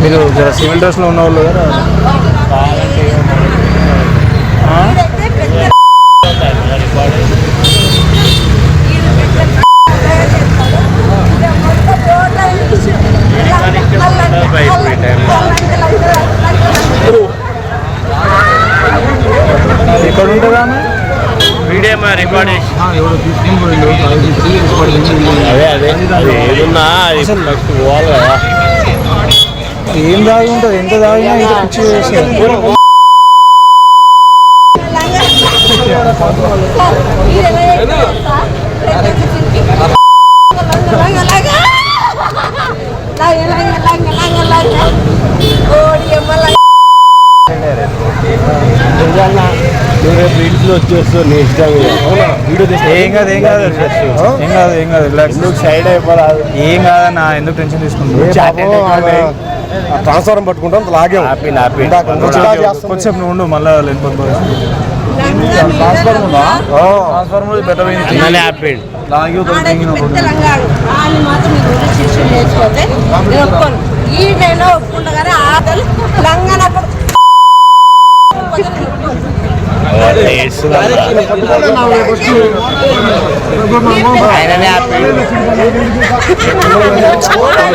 మీరు జర సివిల్ డ్రెస్లో ఉన్న వాళ్ళు కదా ఎక్కడ ఉంటుందా వీడియో రికార్డ్ ఎవరు తీసుకుని అదే ఏదున్నా పోవాలి కదా. ఏం దాగి ఉంటుంది, ఎంత దాగినా ఇంకా పిచ్చి చేస్తారు. వచ్చేస్తావు నీ ఇష్టం. ఏం కాదు ఏం కాదు ఏం కాదు ఏం కాదు రిలాక్స్. సైడ్ అయిపోరాదు. ఏం కాదన్నా, ఎందుకు టెన్షన్ తీసుకుంటావు? ట్రాన్స్ఫార్మర్ పట్టుకుంటాం లాగే కొంచెం నువ్వు ఉండు, మళ్ళీ ట్రాన్స్ఫార్మర్ బెటర్ హ్యాపీ లాగి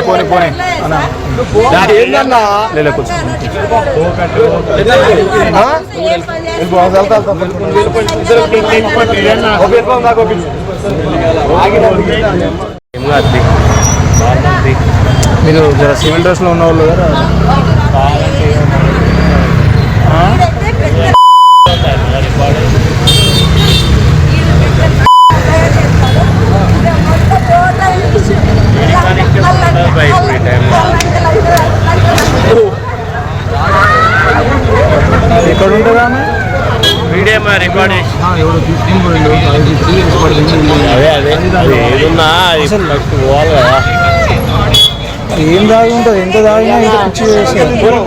పోనీ పోనీ మీరు జర సివిల్ డ్రెస్లో ఉన్న వాళ్ళు కదా ఎక్కడ ఉంటుందా వీడియో రికార్డ్ ఎవరు తీసుకుని ఏదున్నా పోవాలి కదా. ఏం దాగి ఉంటుంది, ఎంత దాగినా ఇంకా పిచ్చి చేస్తారు.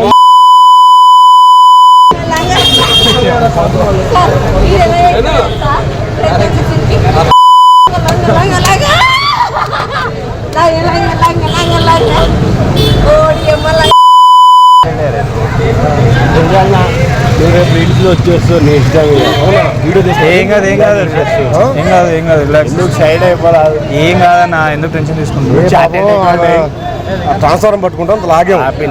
వచ్చేస్తావు నీ ఇష్టం. ఏం కాదు ఏం కాదు ఏం కాదు ఏం కాదు రిలాక్స్. సైడ్ అయిపోరాదు. ఏం కాదన్నా, ఎందుకు టెన్షన్ తీసుకుంటావు? ట్రాన్స్ఫార్మర్ పట్టుకుంటాం లాగే happy.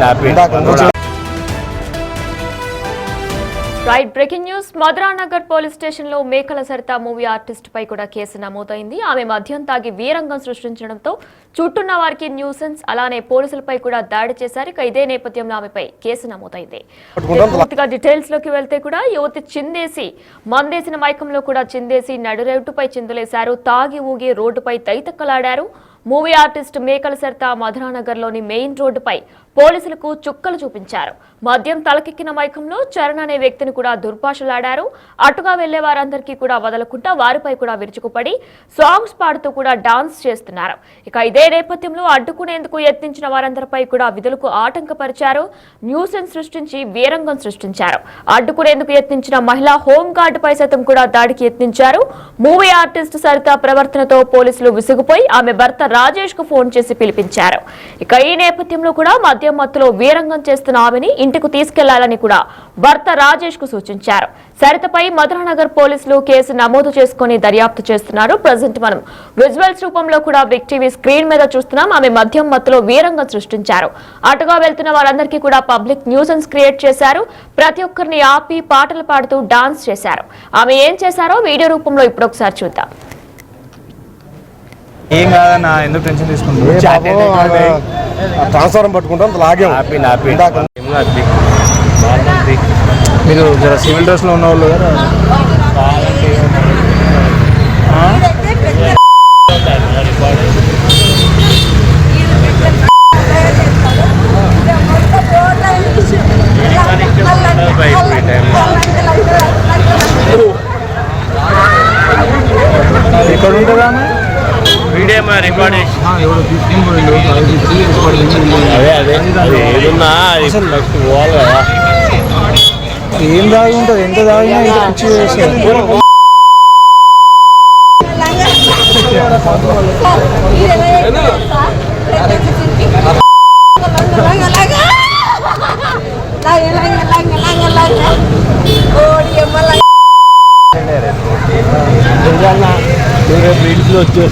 Right breaking news. Madhuranagar police station లో మేకల సరిత మూవీ ఆర్టిస్ట్ పై కూడా కేసు నమోదైంది. ఆమె మద్యం తాగి వీరంగం సృష్టించడంతో చుట్టూన్న వారికి న్యూసెన్స్, అలానే పోలీసులపై కూడా దాడి చేశారు. ఇక ఇదే నేపథ్యంలో ఆమెపై కేసు నమోదైంది. పూర్తిగా డీటెయిల్స్ లోకి వెళ్తే కూడా యువతి చిందేసి మందేసిన మైకంలో కూడా చిందేసి నడురేటుపై చిందులేశారు. తాగి ఊగి రోడ్డుపై తైతక్కలాడారు. మూవీ ఆర్టిస్ట్ మేకల సరిత మధురానగర్లోని మెయిన్ రోడ్డుపై పోలీసులకు చుక్కలు చూపించారు. మద్యం తలకెక్కిన మైకంలో చరణ్ అనే వ్యక్తిని కూడా దుర్భాషలాడారు. అటుగా వెళ్లే వారందరికీ కూడా వదలకుండా వారిపై కూడా విరుచుకుపడి సాంగ్స్ పాడుతూ కూడా డాన్స్ చేస్తున్నారు. ఇక ఇదే నేపథ్యంలో అడ్డుకునేందుకు యత్నించిన వారందరిపై కూడా విధులకు ఆటంకపరిచారు. న్యూసెన్స్ సృష్టించి వీరంగం సృష్టించారు. అడ్డుకునేందుకు యత్నించిన మహిళా హోంగార్డుపై సైతం కూడా దాడికి యత్నించారు. మూవీ ఆర్టిస్ట్ సరిత ప్రవర్తనతో పోలీసులు విసుగుపోయి ఆమె భర్త రాజేష్ కు ఫోన్ చేసి పిలిపించారు. ఇక ఈ నేపథ్యంలో కూడా మద్యం మత్తులో వీరంగం చేస్తున్న ఆమెని ఇంటికి తీసుకెళ్లాలని కూడా భర్త రాజేష్ కు సూచించారు. సరితపై మధురానగర్ పోలీసులు కేసు నమోదు చేసుకుని దర్యాప్తు చేస్తున్నారు. ప్రజెంట్ మనం విజువల్స్ రూపంలో కూడా బిగ్ టీవీ స్క్రీన్ మీద చూస్తున్నాం. ఆమె మద్యం మత్తులో వీరంగం సృష్టించారు. అటుగా వెళ్తున్న వారందరికీ కూడా పబ్లిక్ న్యూసెన్స్ క్రియేట్ చేశారు. ప్రతి ఒక్కరిని ఆపి పాటలు పాడుతూ డాన్స్ చేశారు. ఆమె ఏం చేశారో వీడియో రూపంలో ఇప్పుడు ఒకసారి చూద్దాం. ఏం కాదన్నా, ఎందుకు టెన్షన్ తీసుకుంటావు? ట్రాన్స్ఫార్మర్ పట్టుకుంటాం లాగే హ్యాపీ. మీరు జర సివిల్ డ్రెస్లో ఉన్న వాళ్ళు కదా ఎక్కడ ఉంటుందా వీడియో రికార్డ్ ఎవరు తీసుకుని ఏదున్నా పోవాలి కదా. ఏం దాగి ఉంటుంది, ఎంత దాగినా ఇంకా పిచ్చి చేస్తారు.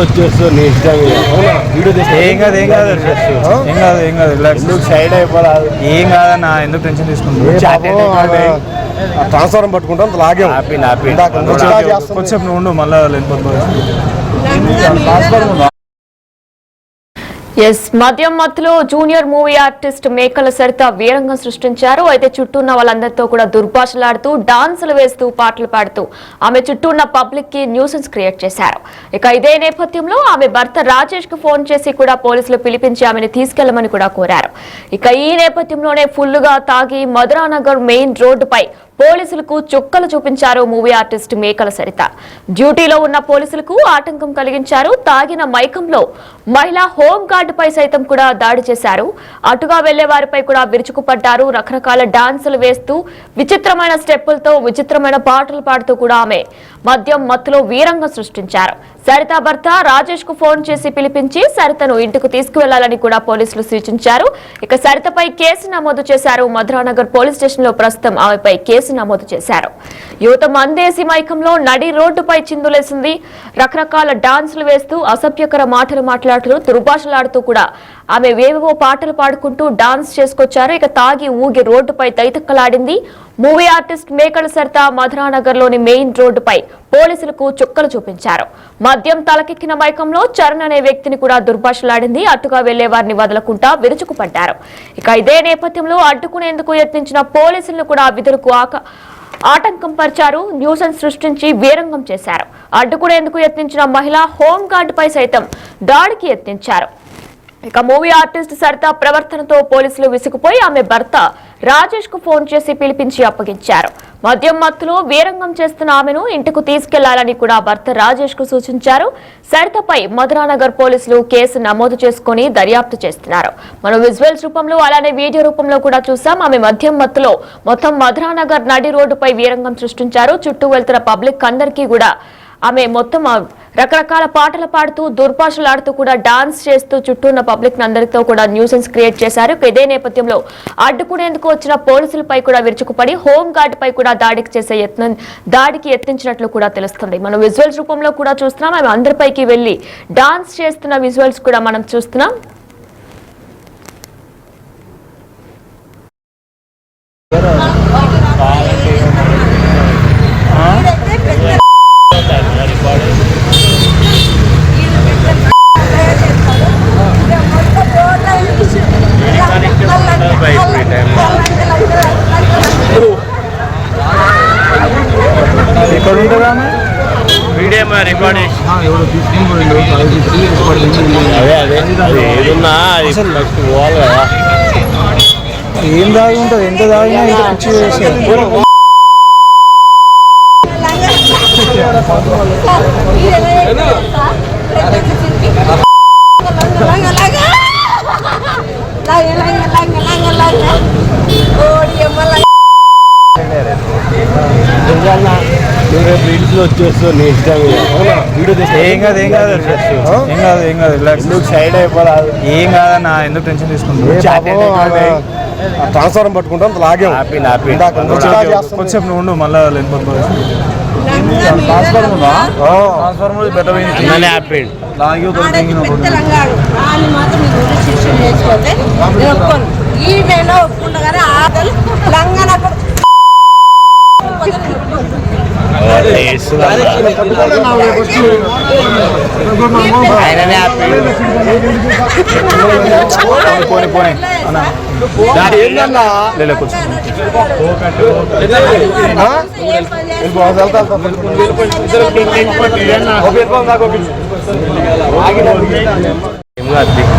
వచ్చేస్తూ నీ ఇష్టం ఏం కాదు ఏం కాదు ఏం కాదు ఏం కాదు ఎందుకు సైడ్ అయిపోరాదు. ఏం కాదన్నా ఎందుకు టెన్షన్ తీసుకుంటావు ట్రాన్స్ఫారం పట్టుకుంటాం లాగే కొంచెం నువ్వు ఉండు మళ్ళీ లేకపోతే ఎస్ మద్యం మత్తులో జూనియర్ మూవీ ఆర్టిస్ట్ మేకల సరిత వీరంగం సృష్టించారు. అయితే చుట్టూ ఉన్న వాళ్ళందరితో కూడా దుర్భాషలాడుతూ డాన్సులు వేస్తూ పాటలు పాడుతూ ఆమె చుట్టూ ఉన్న పబ్లిక్ కి న్యూసెన్స్ క్రియేట్ చేశారు. ఇక ఇదే నేపథ్యంలో ఆమె భర్త రాజేష్ కు ఫోన్ చేసి కూడా పోలీసులు పిలిపించి ఆమెను తీసుకెళ్లమని కూడా కోరారు. ఇక ఈ నేపథ్యంలోనే ఫుల్ గా తాగి మధురానగర్ మెయిన్ రోడ్డుపై పోలీసులకు చుక్కలు చూపించారు మూవీ ఆర్టిస్ట్ మేకల సరిత. డ్యూటీలో ఉన్న పోలీసులకు ఆటంకం కలిగించారు. తాగిన మైకంలో మహిళా హోంగార్డుపై సైతం కూడా దాడి చేశారు. అటుగా వెళ్లే వారిపై కూడా విరుచుకుపడ్డారు. రకరకాల డాన్సులు వేస్తూ విచిత్రమైన స్టెప్పులతో విచిత్రమైన పాటలు పాడుతూ కూడా ఆమె మద్యం మత్తులో వీరంగం సృష్టించారు. సరిత భర్త రాజేష్ కు ఫోన్ చేసి పిలిపించి సరితను ఇంటికి తీసుకువెళ్లాలని కూడా పోలీసులు సూచించారు. ఇక సరితపై కేసు నమోదు చేశారు. మధురానగర్ పోలీస్ స్టేషన్ లో ప్రస్తుతం ఆమెపై కేసు నమోదు చేశారు. యువత మందేసి మైకంలో నడి రోడ్డుపై చిందులేసింది. రకరకాల డాన్సులు వేస్తూ అసభ్యకర మాటలు మాట్లాడుతూ దుర్భాషలాడుతూ కూడా ఆమె వేవేవో పాటలు పాడుకుంటూ డాన్స్ చేసుకొచ్చారు. ఇక తాగి ఊగి రోడ్డుపై తైతక్కలాడింది. మూవీ ఆర్టిస్ట్ మేకల సరిత మధురానగర్ లోని మెయిన్ రోడ్డుపై పోలీసులకు చుక్కలు చూపించారు. మద్యం తలకెక్కిన మైకంలో చరణ్ అనే వ్యక్తిని కూడా దుర్భాషలాడింది. అటుగా వెళ్లే వారిని వదలకుండా విరుచుకుపడ్డారు. ఇక ఇదే నేపథ్యంలో అడ్డుకునేందుకు యత్నించిన పోలీసులను కూడా విధులకు ఆటంకం పరిచారు. న్యూసెన్స్ సృష్టించి వీరంగం చేశారు. అడ్డుకునేందుకు యత్నించిన మహిళా హోంగార్డుపై సైతం దాడికి యత్నించారు. ఇక మూవీ ఆర్టిస్ట్ సరిత ప్రవర్తనతో పోలీసులు విసిగిపోయి ఆమె భర్త రాజేష్ కు ఫోన్ చేసి పిలిపించి అప్పగించారు. మద్యం మత్తులో వీరంగం చేస్తున్న ఆమెను ఇంటికి తీసుకెళ్లాలని కూడా భర్త రాజేష్ కు సూచించారు. సరితపై మధురానగర్ పోలీసులు కేసు నమోదు చేసుకుని దర్యాప్తు చేస్తున్నారు. మనం విజువల్స్ రూపంలో అలానే వీడియో రూపంలో కూడా చూసాం. ఆమె మద్యం మత్తులో మొత్తం మధురానగర్ నడి రోడ్డుపై వీరంగం సృష్టించారు. చుట్టూ వెళ్తున్న పబ్లిక్ అందరికీ కూడా ఆమె మొత్తం రకరకాల పాటలు పాడుతూ దుర్భాషలాడుతూ కూడా డాన్స్ చేస్తూ చుట్టూ ఉన్న పబ్లిక్ అందరితో కూడా న్యూసెన్స్ క్రియేట్ చేశారు. ఇదే నేపథ్యంలో అడ్డుకునేందుకు వచ్చిన పోలీసులపై కూడా విరుచుకుపడి హోంగార్డ్ పై కూడా దాడికి యత్నించినట్లు కూడా తెలుస్తుంది. మనం విజువల్స్ రూపంలో కూడా చూస్తున్నాం. ఆమె అందరిపైకి వెళ్లి డాన్స్ చేస్తున్న విజువల్స్ కూడా మనం చూస్తున్నాం. ఎక్కడ ఉంటుందా వీడియో రికార్డ్ అదే ఏదున్నా ఫస్ట్ పోవాలి కదా. ఏం దాగి ఉంటుంది ఎంత దాగినా ఇంత పిచ్చి చేస్తారు. లంగ లంగ ఓడి ఎమ్మల రీల్స్ లో వచ్చేస్తూ నీ ఇష్టం వీడియో ఏం కాదు ఏం కాదు ఏం కాదు ఏం కాదు రిలాక్స్. ఎందుకు సైడ్ అయిపోరాదు. ఏం కాదన్నా, ఎందుకు టెన్షన్ తీసుకుంటున్నావు? ట్రాన్స్ఫారం పట్టుకుంటాం లాగే కొంచెం నువ్వు ఉండు, మళ్ళీ ట్రాన్స్ఫార్మర్ బెటర్ అన్ననే ఆపిండు. లాగి తెలంగాణ వాళ్ళు మాత్రం మీరు శిక్షణ చేసుకోతే నేను ఒప్పుకోను. ఈ వేలో ఒప్పుకుంటా కానీ ఆటలు లంగన ఆయననే ఆపిండు. పోనీ పోనీ అన్న కొంచెం ఏం కాదు.